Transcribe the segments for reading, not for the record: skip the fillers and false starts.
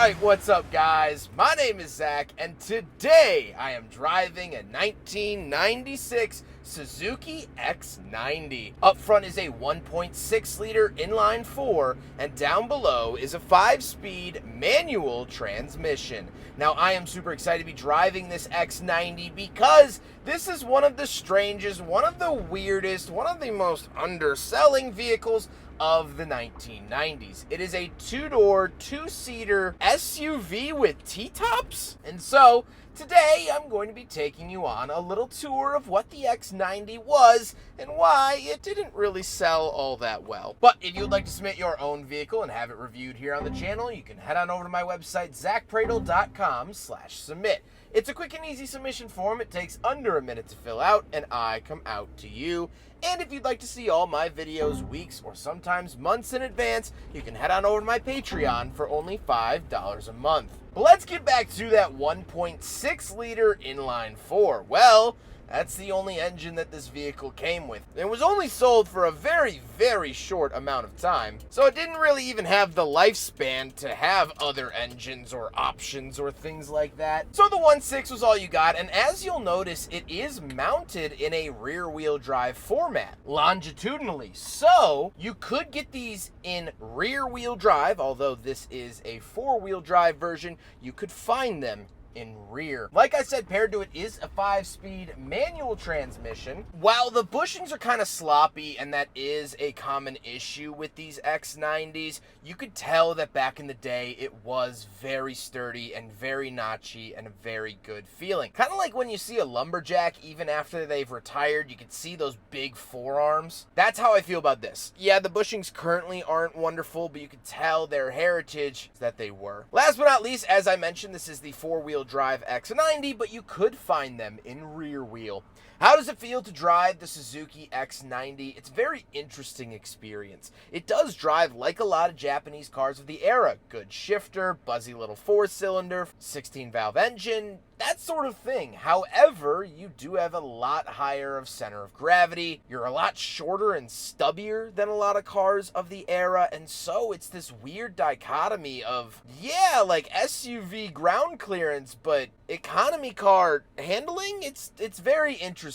Alright, what's up guys? My name is Zack, and today I am driving a 1996 Suzuki X-90. Up front is a 1.6 liter inline 4, and down below is a 5-speed manual transmission. Now I am super excited to be driving this X-90 because this is one of the strangest, one of the weirdest, one of the most underselling vehicles of the 1990s. It is a two-door, two-seater SUV with T-tops. And so today I'm going to be taking you on a little tour of what the X-90 was and why it didn't really sell all that well. But if you'd like to submit your own vehicle and have it reviewed here on the channel, you can head on over to my website, zackpradel.com/submit. It's a quick and easy submission form. It takes under a minute to fill out, and I come out to you. And if you'd like to see all my videos weeks or sometimes months in advance, you can head on over to my Patreon for only $5 a month. But let's get back to that 1.6 liter inline 4. Well, that's the only engine that this vehicle came with. It was only sold for a very, very short amount of time, so it didn't really even have the lifespan to have other engines or options or things like that. So the 1.6 was all you got, and as you'll notice, it is mounted in a rear-wheel drive format, longitudinally. So you could get these in rear-wheel drive, although this is a four-wheel drive version, you could find them in rear. Like I said, paired to it is a 5-speed manual transmission. While the bushings are kind of sloppy, and that is a common issue with these X90s, you could tell that back in the day it was very sturdy and very notchy and a very good feeling. Kind of like when you see a lumberjack even after they've retired, you can see those big forearms. That's how I feel about this. Yeah, the bushings currently aren't wonderful, but you can tell their heritage that they were. Last but not least, as I mentioned, this is the four-wheel drive X90, but you could find them in rear wheel. How does it feel to drive the Suzuki X90? It's a very interesting experience. It does drive like a lot of Japanese cars of the era. Good shifter, buzzy little 4-cylinder, 16-valve engine, that sort of thing. However, you do have a lot higher of center of gravity. You're a lot shorter and stubbier than a lot of cars of the era, and so it's this weird dichotomy of, yeah, like SUV ground clearance, but economy car handling. It's very interesting.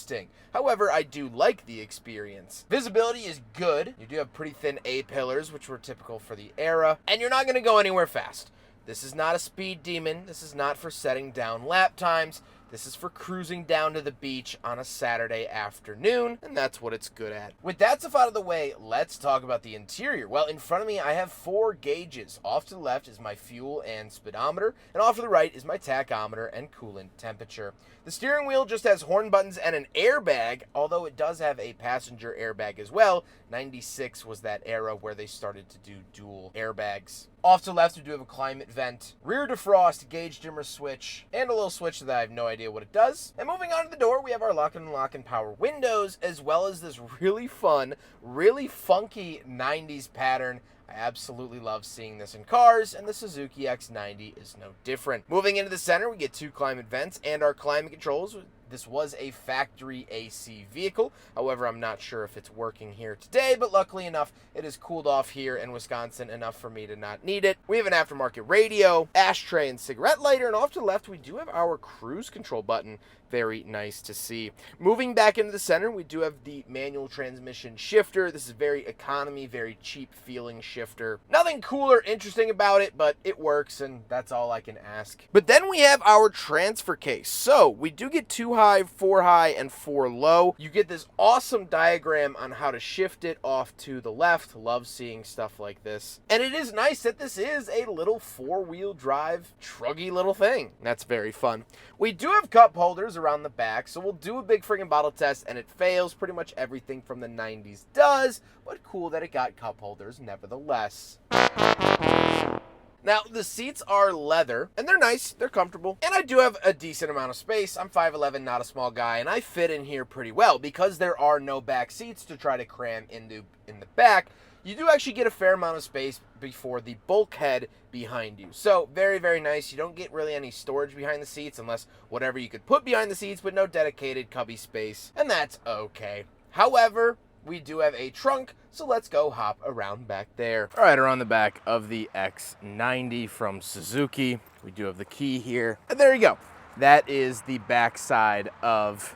However, I do like the experience. Visibility is good. You do have pretty thin A-pillars, which were typical for the era, and you're not going to go anywhere fast. This is not a speed demon. This is not for setting down lap times. This is for cruising down to the beach on a Saturday afternoon, and that's what it's good at. With that stuff out of the way, let's talk about the interior. Well, in front of me, I have 4 gauges. Off to the left is my fuel and speedometer, and off to the right is my tachometer and coolant temperature. The steering wheel just has horn buttons and an airbag, although it does have a passenger airbag as well. 96 was that era where they started to do dual airbags. Off to the left, we do have a climate vent, rear defrost, gauge dimmer switch, and a little switch that I have no idea what it does. And moving on to the door, we have our lock and unlock and power windows, as well as this really fun, really funky 90s pattern. I absolutely love seeing this in cars, and the Suzuki X90 is no different. Moving into the center, we get 2 climate vents and our climate controls. This was a factory AC vehicle. However, I'm not sure if it's working here today, but luckily enough, it is cooled off here in Wisconsin enough for me to not need it. We have an aftermarket radio, ashtray, and cigarette lighter, and off to the left, we do have our cruise control button. Very nice to see. Moving back into the center, we do have the manual transmission shifter. This is very economy, very cheap feeling shifter. Nothing cool or interesting about it, but it works, and that's all I can ask. But then we have our transfer case. So we do get 2 high, 4 high, and 4 low. You get this awesome diagram on how to shift it off to the left. Love seeing stuff like this. And it is nice that this is a little 4-wheel drive, truggy little thing. That's very fun. We do have cup holders around the back, so we'll do a big friggin' bottle test, and it fails. Pretty much everything from the 90s does, but cool that it got cup holders nevertheless. Now, the seats are leather, and they're nice, they're comfortable, and I do have a decent amount of space. I'm 5'11", not a small guy, and I fit in here pretty well. Because there are no back seats to try to cram in the back, you do actually get a fair amount of space before the bulkhead behind you. So very, very nice. You don't get really any storage behind the seats unless whatever you could put behind the seats, but no dedicated cubby space, and that's okay. However, we do have a trunk, so let's go hop around back there. All right, around the back of the X-90 from Suzuki. We do have the key here. And there you go. That is the back side of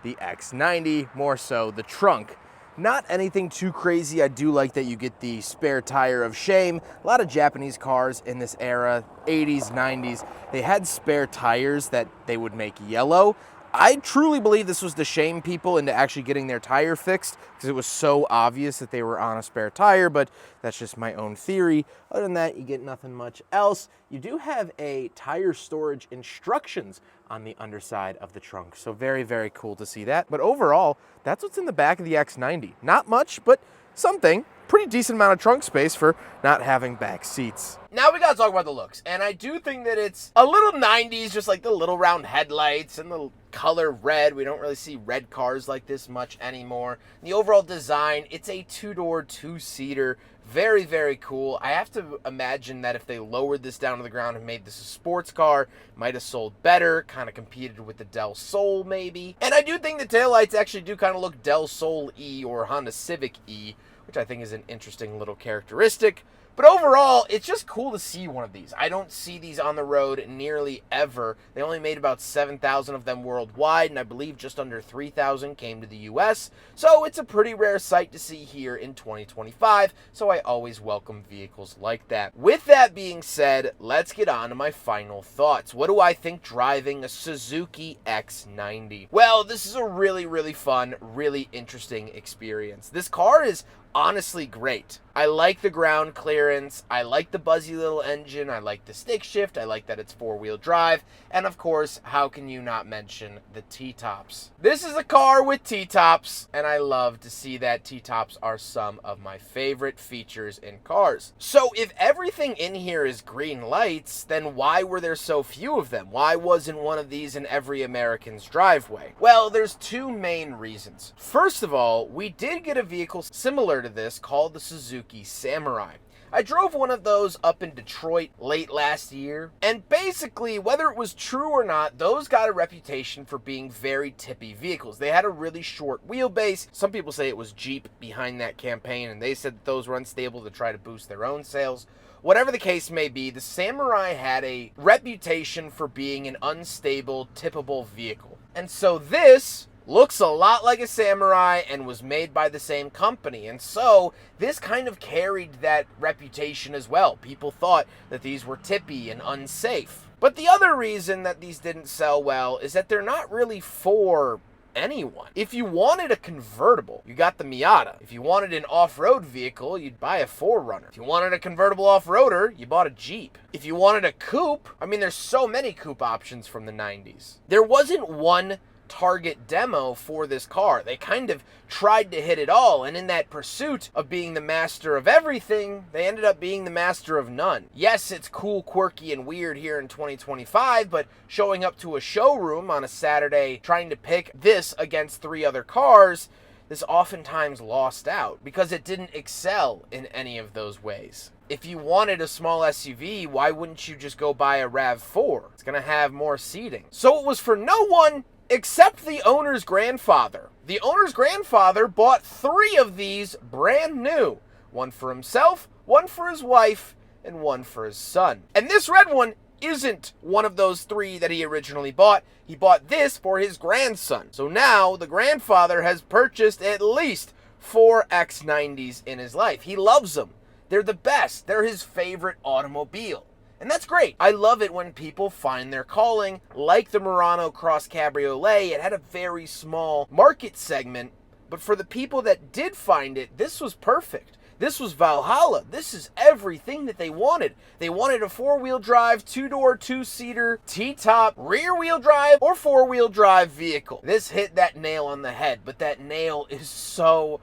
the X-90, more so the trunk. Not anything too crazy. I do like that you get the spare tire of shame. A lot of Japanese cars in this era, 80s, 90s, they had spare tires that they would make yellow. I truly believe this was to shame people into actually getting their tire fixed because it was so obvious that they were on a spare tire, but that's just my own theory. Other than that, you get nothing much else. You do have a tire storage instructions on the underside of the trunk, so very, very cool to see that. But overall, that's what's in the back of the X-90. Not much, but something. Pretty decent amount of trunk space for not having back seats. Now we gotta talk about the looks, and I do think that it's a little 90s, just like the little round headlights and the color red. We don't really see red cars like this much anymore. The overall design, it's a two-door, two-seater. Very, very cool. I have to imagine that if they lowered this down to the ground and made this a sports car, it might have sold better, kind of competed with the Del Sol maybe. And I do think the taillights actually do kind of look Del Sol-y or Honda Civic-y, which I think is an interesting little characteristic. But overall, it's just cool to see one of these. I don't see these on the road nearly ever. They only made about 7,000 of them worldwide, and I believe just under 3,000 came to the US. So it's a pretty rare sight to see here in 2025, so I always welcome vehicles like that. With that being said, let's get on to my final thoughts. What do I think driving a Suzuki X-90? Well, this is a really, really fun, really interesting experience. This car is honestly great. I like the ground clearance, I like the buzzy little engine, I like the stick shift, I like that it's four-wheel drive, and of course, how can you not mention the T-tops? This is a car with T-tops, and I love to see that. T-tops are some of my favorite features in cars. So if everything in here is green lights, then why were there so few of them? Why wasn't one of these in every American's driveway? Well, there's two main reasons. First of all, we did get a vehicle similar to this called the Suzuki Samurai. I drove one of those up in Detroit late last year, and basically, whether it was true or not, those got a reputation for being very tippy vehicles. They had a really short wheelbase. Some people say it was Jeep behind that campaign, and they said that those were unstable to try to boost their own sales. Whatever the case may be, the Samurai had a reputation for being an unstable, tippable vehicle. And so this looks a lot like a Samurai and was made by the same company. And so this kind of carried that reputation as well. People thought that these were tippy and unsafe. But the other reason that these didn't sell well is that they're not really for anyone. If you wanted a convertible, you got the Miata. If you wanted an off-road vehicle, you'd buy a 4Runner. If you wanted a convertible off-roader, you bought a Jeep. If you wanted a coupe, I mean, there's so many coupe options from the 90s. There wasn't one target demo for this car. They kind of tried to hit it all, and in that pursuit of being the master of everything, they ended up being the master of none. Yes, it's cool, quirky, and weird here in 2025, but showing up to a showroom on a Saturday trying to pick this against three other cars, this oftentimes lost out because it didn't excel in any of those ways. If you wanted a small SUV, why wouldn't you just go buy a RAV4? It's going to have more seating. So it was for no one except the owner's grandfather. The owner's grandfather bought three of these brand new. One for himself, one for his wife, and one for his son. And this red one isn't one of those three that he originally bought. He bought this for his grandson. So now the grandfather has purchased at least 4 X-90s in his life. He loves them. They're the best. They're his favorite automobile. And that's great. I love it when people find their calling, like the Murano Cross Cabriolet. It had a very small market segment, but for the people that did find it, this was perfect. This was Valhalla. This is everything that they wanted. They wanted a four-wheel drive, two-door, two-seater, T-top, rear-wheel drive, or four-wheel drive vehicle. This hit that nail on the head, but that nail is so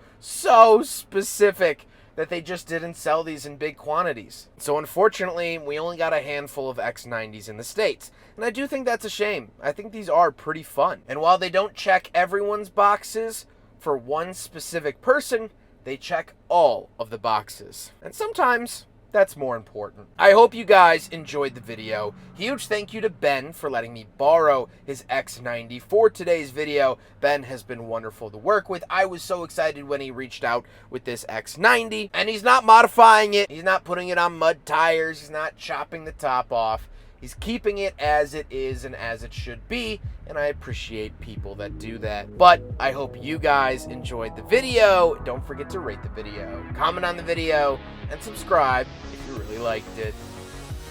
specific that they just didn't sell these in big quantities. So unfortunately, we only got a handful of X-90s in the States. And I do think that's a shame. I think these are pretty fun. And while they don't check everyone's boxes, for one specific person, they check all of the boxes. And sometimes That's more important. I hope you guys enjoyed the video. Huge thank you to Ben for letting me borrow his X-90 for today's video. Ben has been wonderful to work with. I was so excited when he reached out with this X-90, and he's not modifying it. He's not putting it on mud tires. He's not chopping the top off. He's keeping it as it is and as it should be, and I appreciate people that do that. But I hope you guys enjoyed the video. Don't forget to rate the video, comment on the video, and subscribe if you really liked it.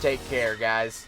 Take care, guys.